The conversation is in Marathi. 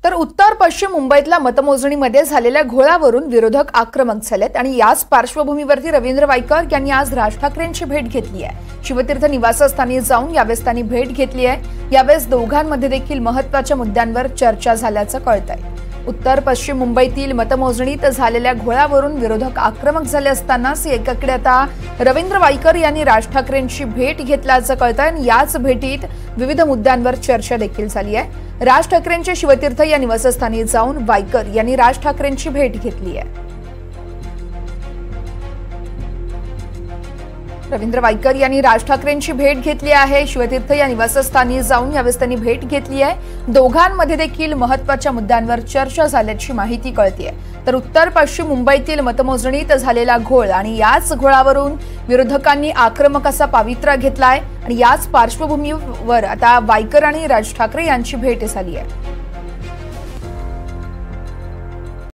तर उत्तर पश्चिम मुंबईतल्या मतमोजणीमध्ये झालेल्या घोळावरून विरोधक आक्रमक झालेत आणि याच पार्श्वभूमीवरती रवींद्र वायकर यांनी आज राज ठाकरेंची भेट घेतली आहे। शिवतीर्थ निवासस्थानी जाऊन यावेळेस त्यांनी भेट घेतली आहे। यावेळेस दोघांमध्ये देखील महत्त्वाच्या मुद्द्यांवर चर्चा झाल्याचं कळतंय। उत्तर पश्चिम मुंबईतील मतमोजणीत झालेल्या घोळावरून विरोधक आक्रमक झाले असतानाच एकीकडे आता रवींद्र वायकर यांनी राज ठाकरेंची भेट घेतल्याचं कळतंय। याच भेटीत विविध मुद्द्यांवर चर्चा देखील झाली आहे। राज ठाकरेंच्या शिवतीर्थ या निवासस्थानी जाऊन वायकर यांनी राज ठाकरेंची भेट घेतली आहे। रवींद्र वायकर यांनी राज ठाकरेंची भेट घेतली आहे। शिवतीर्थ या निवासस्थानी जाऊन यावेळेस त्यांनी भेट घेतली आहे। दोघांमध्ये देखील महत्त्वाच्या मुद्द्यांवर चर्चा झाल्याची माहिती कळतेय। तर उत्तर पश्चिम मुंबईतील मतमोजणीत झालेला घोळ आणि याच घोळावरून विरोधकांनी आक्रमक असा पवित्रा घेतलाय आणि याच पार्श्वभूमीवर आता वायकर आणि राज ठाकरे यांची भेट झाली आहे।